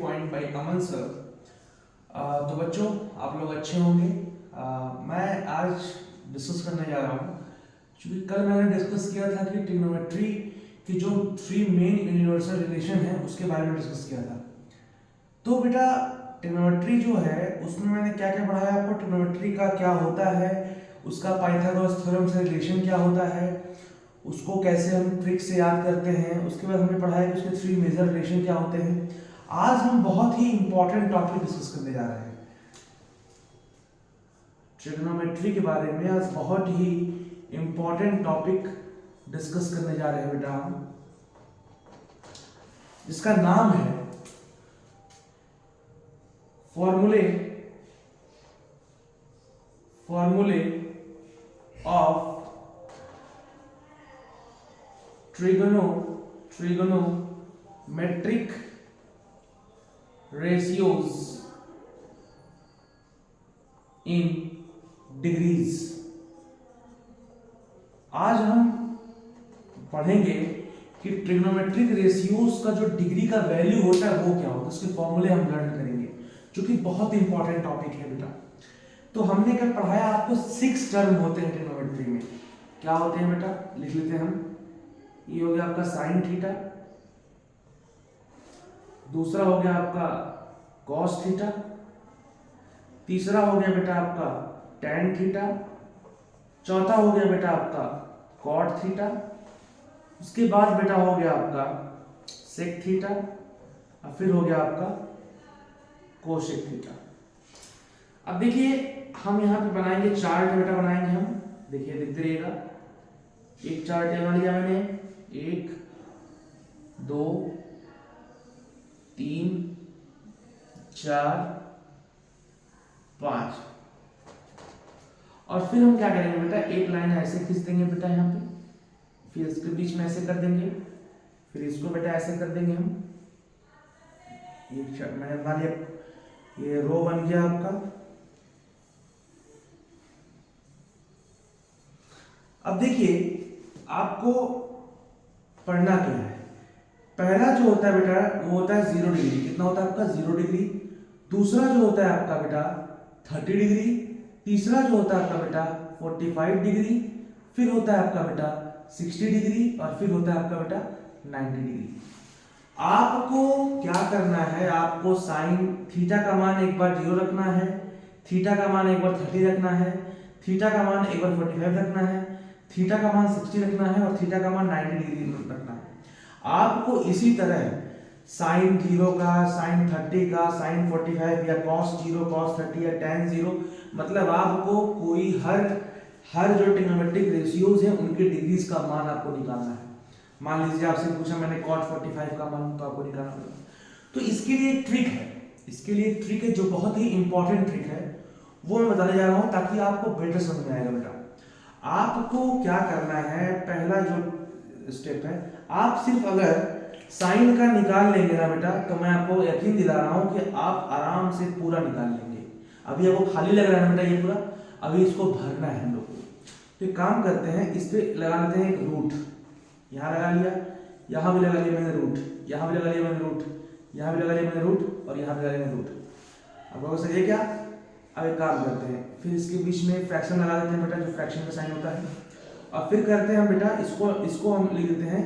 Point by Aman sir. तो बच्चों आप लोग अच्छे होंगे। मैं आज डिस्कस करने जा रहा हूँ, क्योंकि कल मैंने डिस्कस किया था कि ट्रिग्नोमेट्री की जो 3 मेन यूनिवर्सल रिलेशन है उसके बारे में डिस्कस किया था। तो बेटा ट्रिग्नोमेट्री जो है उसमें मैंने क्या क्या पढ़ाया आपको, ट्रिग्नोमेट्री का क्या होता है, उसका पाइथागोरस थ्योरम से रिलेशन क्या होता है, उसको कैसे हम ट्रिक से याद करते हैं। उसके बाद हमने पढ़ाया कि उसके 3 मेजर रिलेशन क्या होते हैं। आज हम बहुत ही इंपॉर्टेंट टॉपिक डिस्कस करने जा रहे हैं ट्रिग्नोमेट्री के बारे में। आज बहुत ही इंपॉर्टेंट टॉपिक डिस्कस करने जा रहे हैं बेटा हम, जिसका नाम है फॉर्मूले of trigonometric ratios in degrees. आज हम पढ़ेंगे कि ट्रिग्नोमेट्रिक रेशियोज का जो डिग्री का वैल्यू होता है वो क्या होता है, उसके फॉर्मूले हम लर्न करेंगे, जो कि बहुत इंपॉर्टेंट टॉपिक है बेटा। तो हमने क्या पढ़ाया आपको, 6 टर्म होते हैं ट्रिग्नोमेट्री में। क्या होते हैं बेटा, लिख लेते हैं हम। ये हो गया आपका साइन थीटा, दूसरा हो गया आपका कॉस थीटा, तीसरा हो गया बेटा आपका टैन थीटा, चौथा हो गया बेटा आपका कॉट थीटा, उसके बाद बेटा हो गया आपका सेक थीटा, और फिर हो गया आपका कोसेक थीटा। अब देखिए हम यहाँ पे बनाएंगे चार्ट बेटा, बनाएंगे हम, देखिए देखते रहिएगा। एक चार्ट बना लिया मैंने, 1 2 3 4 5। और फिर हम क्या करेंगे बेटा, एक लाइन ऐसे खींच देंगे बेटा यहाँ पे, फिर इसके बीच में ऐसे कर देंगे, फिर इसको बेटा ऐसे कर देंगे हम। ये मैंने बना लिया, ये रो बन गया आपका। अब देखिए आपको पढ़ना क्या है। पहला जो होता है बेटा वो होता है 0 डिग्री। कितना होता है आपका, 0 डिग्री। दूसरा जो होता है आपका बेटा 30 डिग्री। तीसरा जो होता है आपका बेटा 45 डिग्री। फिर होता है आपका बेटा 60 डिग्री, और फिर होता है आपका बेटा 90 डिग्री। आपको क्या करना है, आपको साइन थीटा का मान एक बार 0 रखना है, थीटा का मान एक बार 30 रखना है, थीटा का मान एक बार 45 रखना है, थीटा का मान 60 रखना है, और थीटा का मान 90 डिग्री रखना है। आपको इसी तरह साइन 0 का, साइन 30 का, साइन 45 या कॉस 0, कॉस 30 या टैन 0, मतलब आपको कोई हर जो ट्रिग्नोमेट्रिक रेशियोज हैं उनके डिग्रीज का मान आपको निकालना है। मान लीजिए आपसे पूछा मैंने कॉट 45 का मान, तो आपको निकालना पड़ेगा। तो इसके लिए एक ट्रिक है, इसके लिए एक ट्रिक है जो बहुत ही इंपॉर्टेंट ट्रिक है, वो मैं बताने जा रहा हूं ताकि आपको बेटर समझ में आएगा बेटा। आपको क्या करना है, पहला जो स्टेप है, आप सिर्फ अगर साइन का निकाल लेंगे ना बेटा, तो मैं आपको यकीन दिला रहा हूं कि आप आराम से पूरा निकाल लेंगे। अभी आपको खाली लग रहा है ना बेटा ये पूरा, अभी इसको भरना है हम लोग को। तो एक काम करते हैं, इस पे लगा लेते हैं एक रूट। यहाँ लगा लिया, यहाँ भी लगा लिया मैंने रूट, यहाँ भी लगा लिया मैंने रूट, यहाँ भी लगा लिया मैंने रूट, और यहाँ भी लगा लिया मैंने रूट। अब लोगों से ये क्या, अब एक काम करते हैं, फिर इसके बीच में फ्रैक्शन लगा देते हैं बेटा, जो फ्रैक्शन का साइन होता है। और फिर करते हैं हम बेटा, इसको हम लिख देते हैं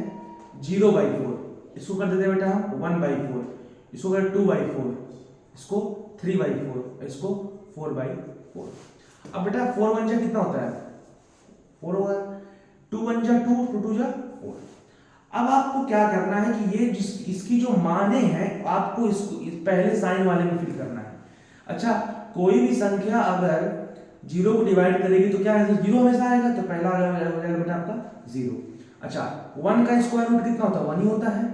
0/4, इसको कर देते हैं बेटा हम 1/4, इसको कर 2/4, इसको 3/4, इसको 4/4। अब बेटा 4 1 कितना होता है, 4 होगा, 2 1 2, 2 2 4। अब आपको क्या करना है कि ये इसकी जो माने हैं आपको इसको पहले साइन वाले में फिल करना है। अच्छा, कोई भी संख्या अगर 0 को डिवाइड करेगी तो क्या है, 0 हमेशा आएगा, तो पहला हो जाएगा बेटा आपका 0। अच्छा, 1 का स्क्वायर रूट कितना होता है, 1 ही होता है,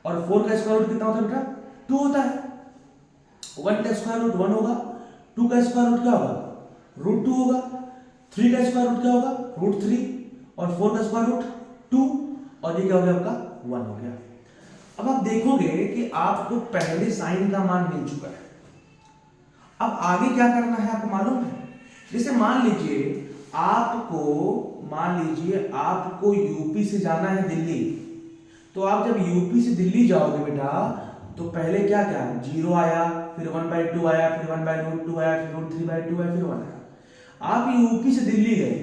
और 4 का स्क्वायर रूट कितना होता है बेटा, 2 होता है। 1 का स्क्वायर रूट 1 होगा, 2 का स्क्वायर रूट क्या होगा, √2 होगा, 3 का स्क्वायर रूट क्या होगा, √3, और 4 का स्क्वायर रूट 2, और ये क्या हो गया आपका 1 हो गया। अब आप देखोगे कि आपको पहले साइन का मान मिल चुका है। अब आगे क्या करना है आपको मालूम है, जैसे मान लीजिए आपको यूपी से जाना है दिल्ली, तो आप जब यूपी से दिल्ली जाओगे बेटा, तो पहले क्या क्या 0 आया, फिर 1/2 आया, फिर 1/√2 आया, फिर √3/2 आया, फिर 1 आया। आप यूपी से दिल्ली गए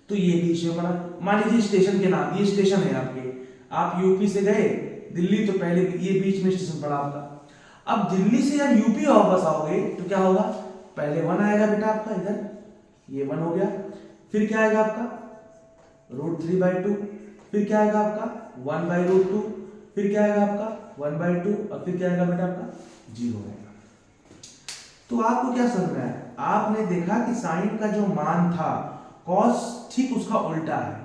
तो ये बीच में पड़ा। मान लीजिए स्टेशन के नाम, ये स्टेशन है आपके, आप यूपी से गए दिल्ली तो पहले ये बीच में स्टेशन पड़ा आपका। अब दिल्ली से जब यूपी वापस आओगे तो क्या होगा, पहले 1 आएगा बेटा आपका इधर, ये 1 हो गया, फिर क्या आएगा आपका √3/2, फिर क्या आएगा आपका 1/√2, फिर क्या आएगा आपका 1/2 और फिर क्या आएगा बेटा आपका 0 आएगा। तो आपको क्या समझ में आया, आपने देखा कि साइन का जो मान था कॉस ठीक उसका उल्टा है।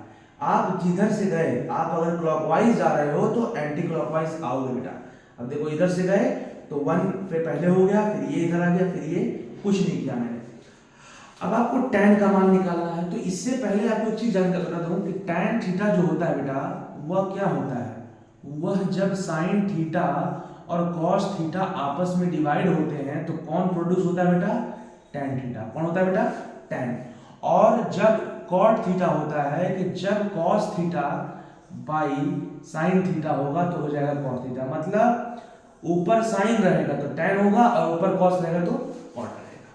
आप जिधर से गए, आप अगर क्लॉकवाइज जा रहे हो तो एंटी क्लॉकवाइज आओगे बेटा। अब देखो इधर से गए तो 1 पे पहले हो गया, फिर ये इधर आ गया, फिर ये कुछ नहीं किया मैंने। अब आपको tan का मान निकालना है, तो इससे पहले आपको एक चीज जानकर बता दूं कि tan थीटा जो होता है बेटा वह क्या होता है, वह जब sin थीटा और cos थीटा आपस में डिवाइड होते हैं तो कौन प्रोड्यूस होता है बेटा, tan थीटा। कौन होता है बेटा, tan। और जब cot थीटा होता है कि जब cos theta by sin theta होगा तो हो जाएगा cos थीटा। मतलब ऊपर sin रहेगा तो tan होगा और ऊपर cos रहेगा तो cot रहेगा।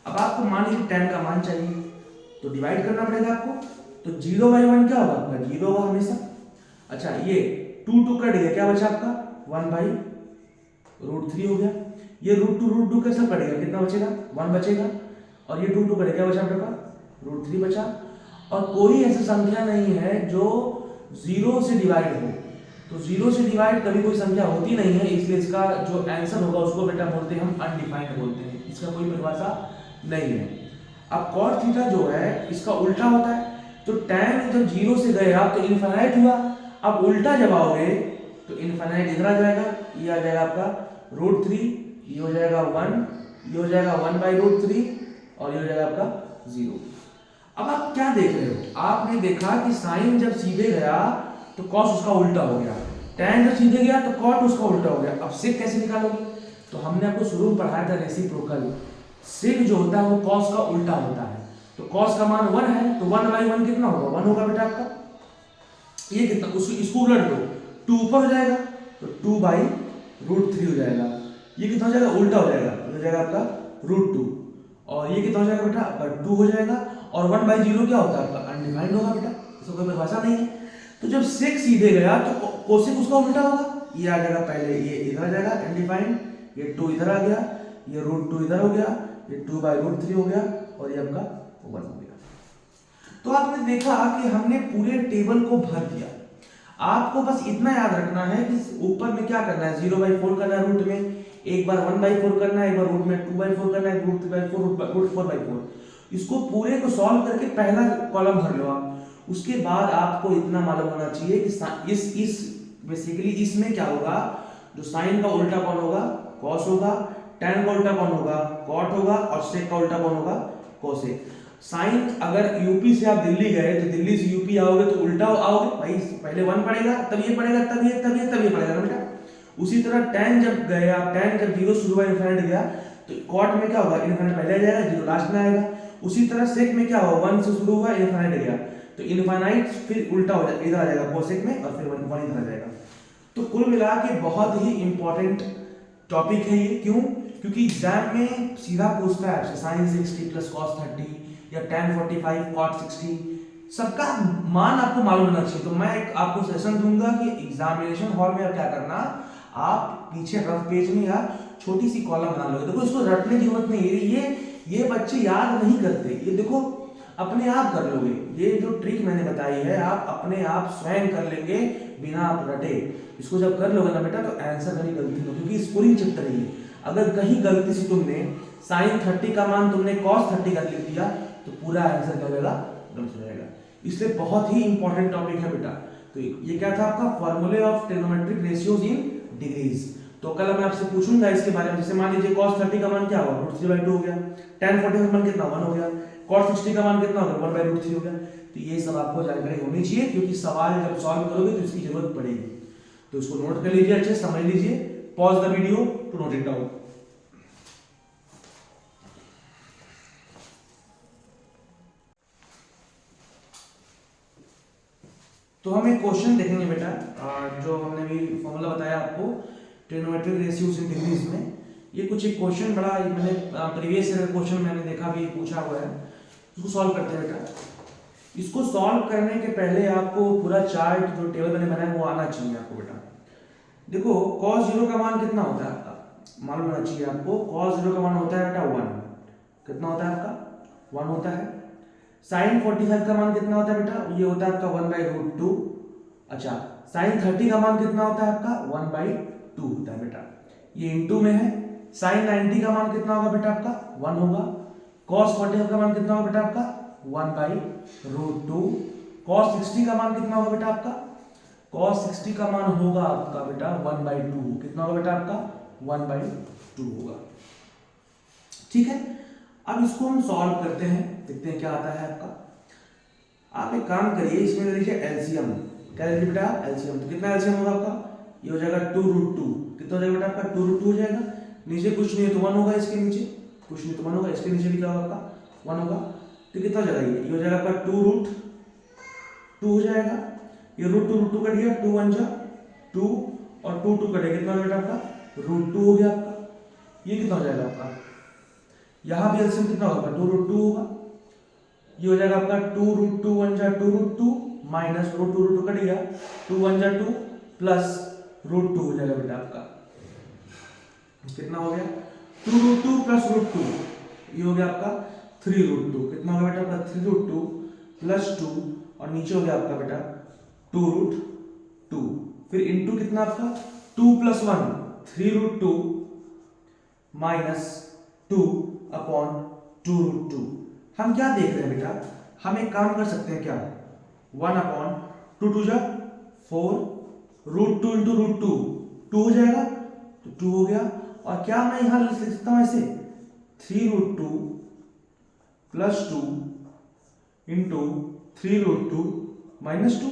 अब आपको मान लीजिए tan का मान चाहिए तो डिवाइड करना पड़ेगा आपको, तो 0/1 क्या होगा आपका 0 होगा हमेशा। अच्छा ये 2 कट गया, क्या बचा आपका 1/√3 हो गया। ये √2 कैसे कटेगा, कितना बचेगा 1 बचेगा, और ये 2 कटेगा, क्या बचा आपका √3 बचा। और कोई ऐसी संख्या नहीं है जो 0 से डिवाइड हो, तो 0 से डिवाइड कभी कोई संख्या होती नहीं है, इसलिए इसका जो आंसर होगा उसको बेटा बोलते हैं हम अनडिफाइंड बोलते हैं, इसका कोई परिभाषा नहीं है। अब cot थीटा जो है इसका उल्टा होता है, तो tan जब 0 से गए आप तो इनफाइनाइट हुआ। अब उल्टा जब आओगे तो इनफाइनाइट इधर आ जाएगा, ये आ जाएगा आपका √3, ये हो जाएगा 1, ये हो जाएगा 1/√3 और ये हो जाएगा आपका 0। अब आप क्या देख रहे हो, आपने देखा कि साइन जब सीधे गया तो cos उसका उल्टा हो गया, tan जब सीधे गया तो cot उसका उल्टा हो गया। अब sec कैसे निकालोगे, तो हमने आपको शुरू में पढ़ाया था रेसिप्रोकल। sec जो होता है वो cos का उल्टा होता है, तो cos का मान 1 है तो 1/1 कितना होगा 1 होगा बेटा आपका। ये कितना इसको उलट दो, 2 ऊपर हो जाएगा तो 2/√3 हो जाएगा। ये कितना हो जाएगा उल्टा हो जाएगा, हो जाएगा आपका √2, और ये कितना हो जाएगा बेटा आपका 2 हो जाएगा। और 1/0 क्या होता है आपका अनडिफाइंड होगा बेटा, इसका कोई परिभाषा नहीं है। तो जब sec सीधे गया तो cosec उसका उल्टा होगा, ये आ जाएगा पहले, ये इधर आ जाएगा अनडिफाइंड, ये 2 इधर आ गया, ये √2 इधर हो गया, ये 2/√3 हो गया और ये आपका 1 हो गया। तो आपने देखा कि हमने पूरे टेबल को भर दिया। आपको बस इतना याद रखना है कि ऊपर में क्या करना है, 0/4 करना है रूट में, एक बार 1/4 करना है, एक बार रूट में 2/4 करना है, √3/4 √4/4। इसको पूरे को सॉल्व करके पहला कॉलम भर लो आप। उसके बाद आपको इतना मालूम होना चाहिए कि इस बेसिकली इसमें क्या होगा, जो साइन का उल्टा कौन होगा cos होगा, tan का उल्टा कौन होगा cot होगा, और sec का उल्टा कौन होगा cosec। साइन अगर यूपी से आप दिल्ली गए तो दिल्ली से यूपी आओगे तो उल्टा आओगे भाई, पहले 1 पड़ेगा तब ये पड़ेगा, तब ये तब ये तब ये पड़ेगा ना बेटा। उसी तरह tan जब गए आप, tan जब 0 शुरू हुआ इनफाइनाइट गया तो cot में क्या होगा इनफाइनाइट पहले आ जाएगा, 0 लास्ट में आएगा। उसी तरह sec में क्या होगा 1 से शुरू हुआ इनफाइनाइट गया तो इनफाइनाइट फिर उल्टा हो जाएगा, इधर आ जाएगा cosec में और फिर 1 इधर आ जाएगा। तो कुल मिला के बहुत ही इंपॉर्टेंट टॉपिक है ये। क्यों, क्योंकि एग्जाम में सीधा पूछता है आपसे sin 60 प्लस cos 30 या tan 45 cot 60, सबका मान आपको मालूम होना चाहिए। तो मैं एक आपको सेशन दूंगा कि एग्जामिनेशन हॉल में आप क्या करना, आप पीछे रफ पेज में या छोटी सी कॉलम बना लोगे। देखो इसको रटने की जरूरत नहीं है, ये बच्चे याद नहीं करते, ये देखो अपने आप कर लोगे। ये जो ट्रिक मैंने बताई है आप अपने आप स्वयं कर लेंगे बिना आप रटे। इसको जब कर लोगे ना बेटा तो आंसर कभी गलती नहीं, क्योंकि स्कोरिंग चैप्टर है। अगर कहीं गलती से तुमने sin 30 का मान तुमने cos 30 का लिख दिया तो पूरा आंसर क्या होगा गलत हो जाएगा। इसलिए बहुत ही इंपॉर्टेंट टॉपिक है बेटा। तो ये क्या था आपका फॉर्मूले of trigonometric ratios in degrees. तो कल मैं आपसे पूछूंगा इसके बारे में, जैसे मान लीजिए cos 30 का मान क्या होगा √3/2 हो गया, tan 40 का मान कितना 1 हो गया, cot 60 का मान कितना होगा 1/√3 हो गया। तो ये सब आपको जानकारी होनी चाहिए, क्योंकि सवाल जब सॉल्व करोगे तो इसकी जरूरत पड़ेगी। तो इसको नोट कर लीजिए, अच्छे समझ लीजिए, pause the video to note it down. तो हम एक क्वेश्चन देखेंगे बेटा, जो हमने भी फॉर्मूला बताया आपको ट्रिग्नोमेट्रिक रेशियोज इन डिग्रीज में। ये कुछ एक क्वेश्चन बड़ा मैंने प्रीवियस ईयर क्वेश्चन मैंने देखा भी पूछा हुआ है, इसको सॉल्व करते हैं बेटा। इसको सॉल्व करने के पहले आपको पूरा चार्ट जो टेबल मैंने बनाया वो आना चाहिए आपको बेटा। देखो cos 0 का मान कितना होता है आपका, मालूम होना चाहिए आपको। cos 0 का मान होता है बेटा 1, कितना होता है आपका 1 होता है। sin 45 का मान कितना होता है बेटा, ये होता है आपका 1/√2। अच्छा sin 30 का मान कितना होता है आपका 1/2 होता है बेटा, ये इनटू में है। sin 90 का मान कितना होगा बेटा आपका 1 होगा। cos 45 का मान कितना होगा बेटा आपका 1/√2। cos 60 का मान कितना होगा बेटा आपका, cos 60 का मान होगा आपका बेटा 1/2। कितना होगा बेटा आपका 1/2 होगा। ठीक है, अब इसको हम सॉल्व करते हैं, देखते हैं क्या आता है आपका। आप एक काम करिए, इसमें ले लीजिए एलसीएम। क्या ले लीजिए बेटा एलसीएम, तो कितना एलसीएम होगा आपका, ये हो जाएगा 2√2। कितना हो जाएगा बेटा आपका 2√2 हो जाएगा। नीचे कुछ नहीं है तो 1 होगा, इसके नीचे कुछ नहीं तो 1 होगा, इसके नीचे भी क्या होगा आपका 1 होगा। तो कितना हो जाएगा, ये हो जाएगा आपका 2√2 हो जाएगा। ये √2 कट गया, 2 1 जा 2 और 2 2 कटेगा, कितना हो बेटा आपका √2 हो गया आपका। ये कितना हो जाएगा आपका, यहाँ भी एलसीएम कितना होगा 2√2 होगा। ये हो जाएगा आपका 2√2 1 जा 2√2 माइनस √2 कट गया, 2 1 जा 2 प्लस √2 हो जाएगा बेटा आपका। कितना हो गया 2√2 प्लस √2, ये हो गया आपका 3√2। कितना होगा बेटा आपका 3√2 प्लस 2 और नीचे हो गया आपका बेटा 2√2। फिर इनटू कितना आपका 2 + 1 3√2 माइनस 2 अपॉन 2√2। हम क्या देख रहे हैं बेटा, हम एक काम कर सकते हैं क्या, 1 अपॉन 2 2 जा 4 √2 इंटू √2 2 हो जाएगा, तो 2 हो गया। और क्या मैं यहां लिख सकता हूं ऐसे 3√2 प्लस 2 इंटू 3√2 माइनस 2।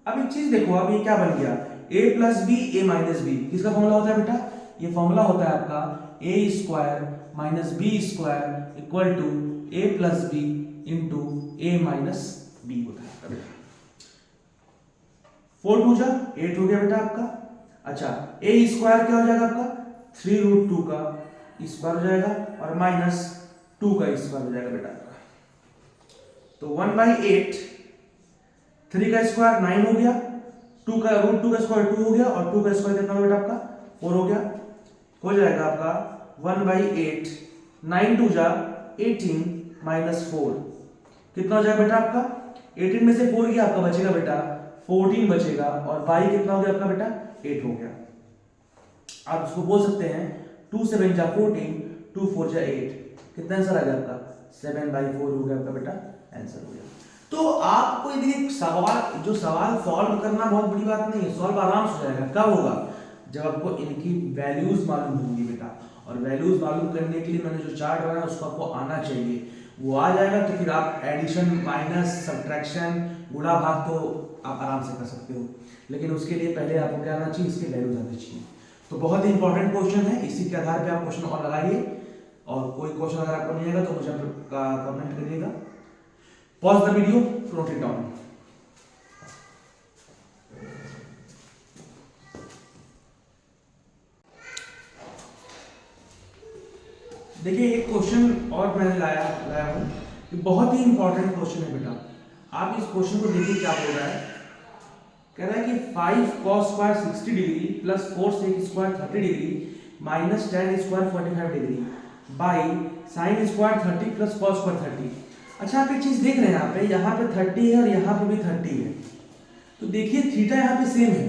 अब एक चीज देखो, अब ये क्या बन गया a + b a - b। किसका फॉर्मूला होता है बेटा, ये फॉर्मूला होता है आपका a² - b² equal to a + b into a - b होता है बेटा। 4 2 जा 8 हो गया बेटा आपका। अच्छा a² क्या हो जाएगा आपका 3√2 का स्क्वायर हो जाएगा और माइनस 2 का स्क्वायर हो जाएगा बेटा आपका। तो 1/8, 3 का स्क्वायर 9 हो गया, 2 का √2 का स्क्वायर 2 हो गया और 2 का स्क्वायर कितना हो बेटा आपका 4 हो गया। हो जाएगा आपका 1/8, 9 2 जा 18 माइनस 4। कितना हो जाएगा बेटा आपका 18 में से 4 गया आपका बचेगा बेटा 14 बचेगा और y कितना हो गया आपका बेटा 8 हो गया। आप इसको बोल सकते हैं 2 7 जा 14 2 4 जा 8। कितना आंसर आ गया आपका 7/4 हो गया आपका बेटा आंसर हो गया। तो आपको यदि सवाल जो सवाल सॉल्व करना बहुत बड़ी बात नहीं है, सॉल्व आराम से हो जाएगा। कब होगा, जब आपको इनकी वैल्यूज मालूम होंगी बेटा। और वैल्यूज मालूम करने के लिए मैंने जो चार्ट बनाया उसको आपको आना चाहिए, वो आ जाएगा तो फिर आप एडिशन माइनस सब्ट्रैक्शन गुणा भाग तो आप आराम से कर सकते हो। लेकिन उसके लिए पहले आपको क्या आना चाहिए, इसके वैल्यूज आने चाहिए। तो बहुत ही इंपॉर्टेंट क्वेश्चन है, इसी के आधार पे आप क्वेश्चन और लगाइए। और कोई क्वेश्चन अगर आपको नहीं आएगा तो मुझे कमेंट करिएगा। Pause the video, note it down. देखिए एक क्वेश्चन और मैं लाया हूं, ये बहुत ही इंपॉर्टेंट क्वेश्चन है बेटा। आप इस क्वेश्चन को देखिए क्या बोल रहा है। कह रहा है कि 5 cos square 60 degree plus 4 sec square 30 degree minus tan square 45 degree by sin square 30 plus cos square 30। अच्छा आप एक चीज देख रहे हैं, यहाँ पे 30 है और यहाँ पे भी 30 है। तो देखिए थीटा यहाँ पे सेम है।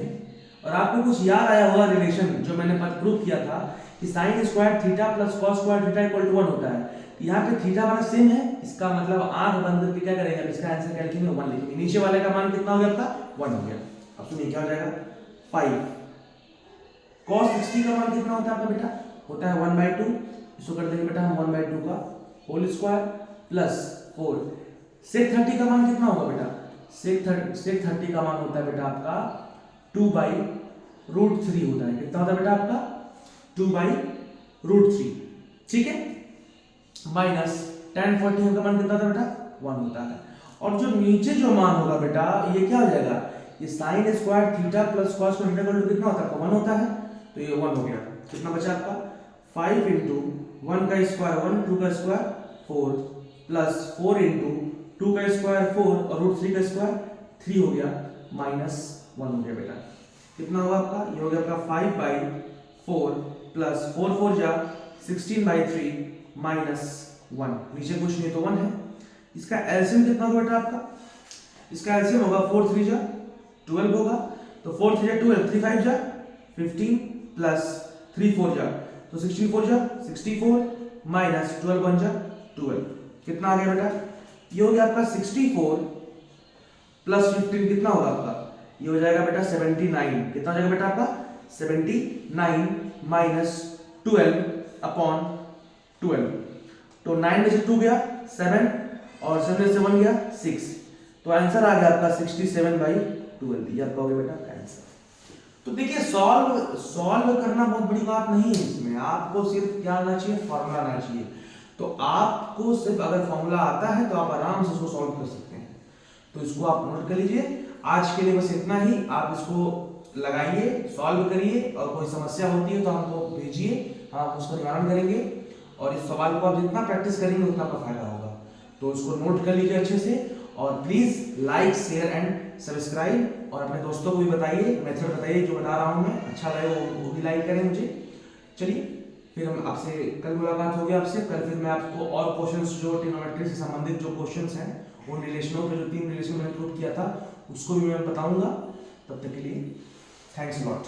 और आपको कुछ याद आया होगा रिलेशन जो मैंने प्रूव किया था कि sin square theta plus cos square theta equal to 1 होता है। यहाँ पे थीटा हमारा सेम है, इसका मतलब आंख बंद करके क्या करेंगे, अब इसका आंसर क्या लिखेंगे 1 लिखेंगे। नीचे वाले का मान कितना हो गया आपका 1 हो गया। अब सुनिए क्या हो जाएगा 5 cos 60 का मान कितना होता है आपका बेटा, होता है 1/2। इसको कर देंगे बेटा हम 1/2 का होल स्क्वायर प्लस 4। sec 30 का मान कितना होगा बेटा, sec 30 का मान होता है बेटा आपका 2/√3 होता है। कितना होता है बेटा आपका 2/√3, ठीक है। माइनस tan 40 का मान कितना होता है बेटा 1 होता है। और जो नीचे जो मान होगा बेटा ये क्या हो जाएगा, ये sin square theta plus cos square theta कितना होता है 1 होता है। तो ये 1 हो गया। कितना बचा आपका 5 इंटू 1 का स्क्वायर 1, 2 का स्क्वायर 4 प्लस 4 इंटू 2 का स्क्वायर 4 और रूट 3 का स्क्वायर 3 हो गया माइनस 1 हो गया बेटा। कितना हुआ आपका, ये हो गया आपका 5/4 प्लस 4 4 जा 16/3 माइनस 1, नीचे कुछ नहीं तो 1 है। इसका एलसीएम कितना होगा बेटा आपका, इसका एलसीएम होगा 4 3 जा 12 होगा, तो 4 3 जा 12, 3 5 जा 15 प्लस 3 4 जा तो 16 4 जा 64 माइनस 12 1 जा 12, कितना आ गया बेटा, ये हो गया आपका 64 प्लस 15 कितना होगा आपका, ये हो जाएगा बेटा 79, कितना हो जाएगा बेटा आपका 79 माइनस 12 अपॉन 12, तो 9 में से 2 गया 7 और 7 में से 1 गया 6, तो आंसर आ गया आपका 67/12, ये आपका हो गया बेटा आंसर। तो देखिए सॉल्व करना बहुत बड़ी बात नहीं है, इसमें आपको सिर्फ क्या आना चाहिए, फॉर्मूला आना चाहिए। तो आपको सिर्फ अगर फॉर्मूला आता है तो आप आराम से इसको सॉल्व कर सकते हैं, तो इसको आप नोट कर लीजिए। आज के लिए बस इतना ही, आप इसको लगाइए, सॉल्व करिए और कोई समस्या होती है तो हमको भेजिए, हम उसका निवारण करेंगे। और इस सवाल को आप जितना प्रैक्टिस करेंगे उतना आपका फायदा होगा, तो इसको नोट कर लीजिए अच्छे से। और please like share and subscribe, और अपने दोस्तों को भी बताइए, मेथड बताइए जो बता रहा हूँ मैं, अच्छा लगे वो भी लाइक करें मुझे। चलिए फिर हम आपसे कल मुलाकात होगी आपसे, कल फिर मैं आपको और क्वेश्चंस जो ट्रिग्नोमेट्री से संबंधित जो क्वेश्चंस हैं उन रिलेशनों के जो 3 रिलेशन मैंने प्रूव किया था उसको भी मैं बताऊंगा। तब तक के लिए थैंक्स अ लॉट।